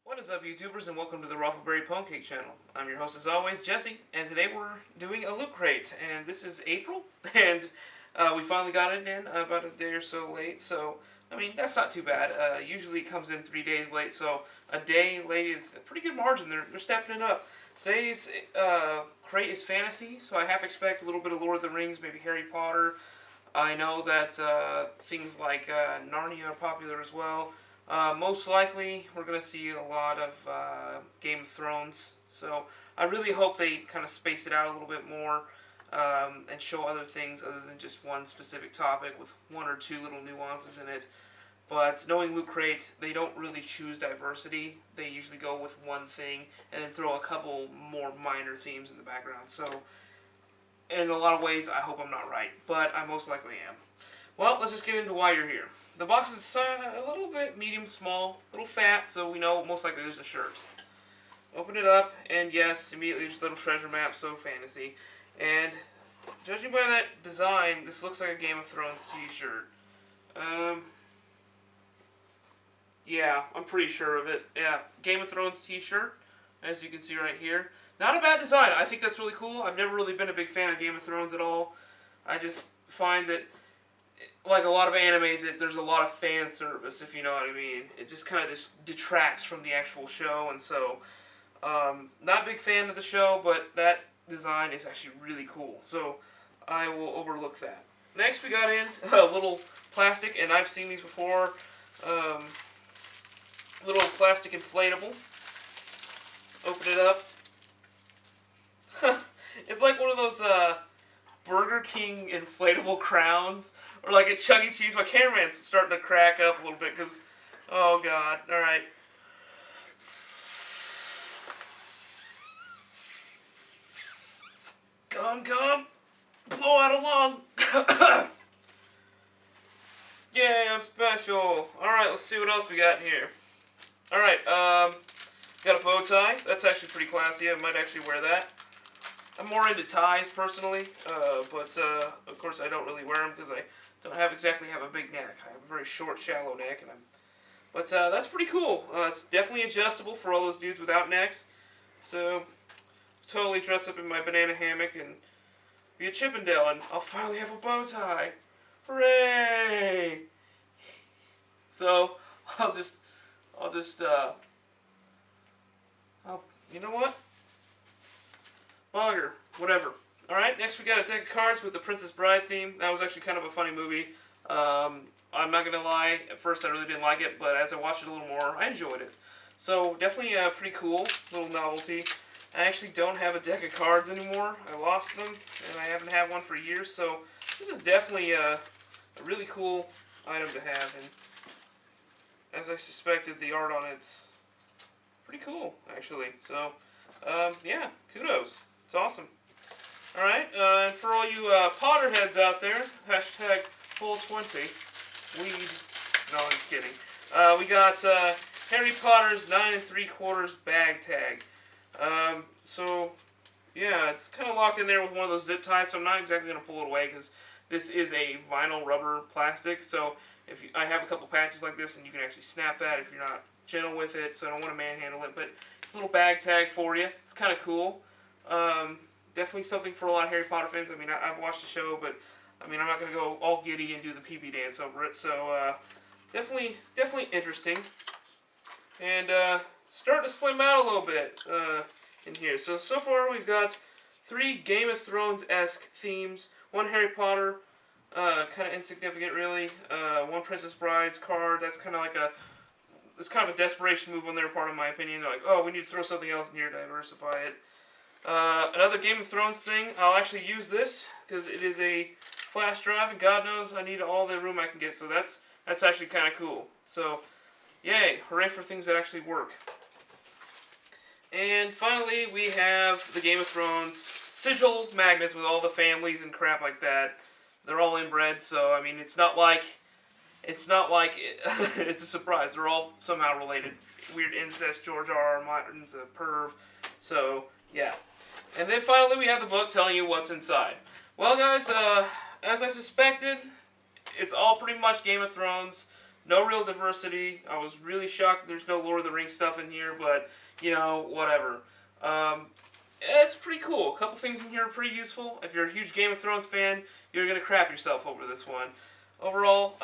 What is up, YouTubers, and welcome to the Ruffleberry Pwnecake channel. I'm your host, as always, Jesse, and today we're doing a Loot Crate, and this is April, and we finally got it in about a day or so late, so, I mean, that's not too bad. Usually it comes in 3 days late, so a day late is a pretty good margin. They're stepping it up. Today's crate is fantasy, so I half expect a little bit of Lord of the Rings, maybe Harry Potter. I know that things like Narnia are popular as well. Most likely, we're going to see a lot of Game of Thrones. So I really hope they kind of space it out a little bit more and show other things other than just one specific topic with one or two little nuances in it. But knowing Loot Crate, they don't really choose diversity. They usually go with one thing and then throw a couple more minor themes in the background. So in a lot of ways, I hope I'm not right, but I most likely am. Well, let's just get into why you're here. The box is a little bit medium small, a little fat, so we know most likely there's a shirt. Open it up, and yes, immediately there's a little treasure map, so fantasy. And judging by that design, this looks like a Game of Thrones t-shirt. Yeah, I'm pretty sure of it. Yeah, Game of Thrones t-shirt, as you can see right here. Not a bad design. I think that's really cool. I've never really been a big fan of Game of Thrones at all. I just find that, like a lot of animes, there's a lot of fan service, if you know what I mean. It just kind of just detracts from the actual show, and so, not a big fan of the show, but that design is actually really cool, so I will overlook that. Next, we got in a little plastic, and I've seen these before, little plastic inflatable. Open it up. It's like one of those, Burger King inflatable crowns, or like at Chuck E. Cheese. My cameraman's starting to crack up a little bit because, oh god, alright. Come, blow out a lung. Yeah, special. Alright, let's see what else we got in here. Alright, got a bow tie. That's actually pretty classy. I might actually wear that. I'm more into ties personally, but of course I don't really wear them because I don't exactly have a big neck. I have a very short, shallow neck, but that's pretty cool. It's definitely adjustable for all those dudes without necks. So totally dress up in my banana hammock and be a Chippendale, and I'll finally have a bow tie. Hooray! So you know what? Bugger. Whatever. Alright, next we got a deck of cards with the Princess Bride theme. That was actually kind of a funny movie. I'm not going to lie, at first I really didn't like it, but as I watched it a little more, I enjoyed it. So, definitely a pretty cool little novelty. I actually don't have a deck of cards anymore. I lost them, and I haven't had one for years, so this is definitely a really cool item to have. And as I suspected, the art on it's pretty cool, actually. So, yeah, kudos. It's awesome. Alright, and for all you Potterheads out there, hashtag full20, no, I'm just kidding. We got Harry Potter's 9 3/4 bag tag. So, yeah, it's kind of locked in there with one of those zip ties, so I'm not exactly going to pull it away because this is a vinyl rubber plastic, so I have a couple patches like this, and you can actually snap that if you're not gentle with it, so I don't want to manhandle it, but it's a little bag tag for you. It's kind of cool. Definitely something for a lot of Harry Potter fans. I mean, I've watched the show, but I mean, I'm not going to go all giddy and do the pee-pee dance over it. So, definitely interesting. And starting to slim out a little bit in here. So far we've got 3 Game of Thrones-esque themes, 1 Harry Potter, kind of insignificant really, 1 Princess Bride's card. That's kind of like it's kind of a desperation move on their part, in my opinion. They're like, oh, we need to throw something else in here to diversify it. Another Game of Thrones thing, I'll actually use this, because it is a flash drive, and God knows I need all the room I can get, so that's actually kind of cool. So, yay, hooray for things that actually work. And finally, we have the Game of Thrones sigil magnets with all the families and crap like that. They're all inbred, so, I mean, it's not like it's a surprise. They're all somehow related. Weird incest, George R. R. Martin's a perv, so, yeah. And then finally we have the book telling you what's inside. Well guys, as I suspected, it's all pretty much Game of Thrones. No real diversity. I was really shocked that there's no Lord of the Rings stuff in here, but, you know, whatever. Um, it's pretty cool. A couple things in here are pretty useful. If you're a huge Game of Thrones fan, you're going to crap yourself over this one. Overall,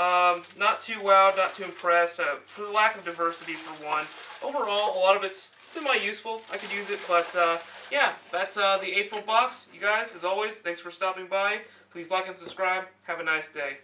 not too wowed, not too impressed, for the lack of diversity for one. Overall, a lot of it's semi-useful. I could use it, but yeah, that's the April box. You guys, as always, thanks for stopping by. Please like and subscribe. Have a nice day.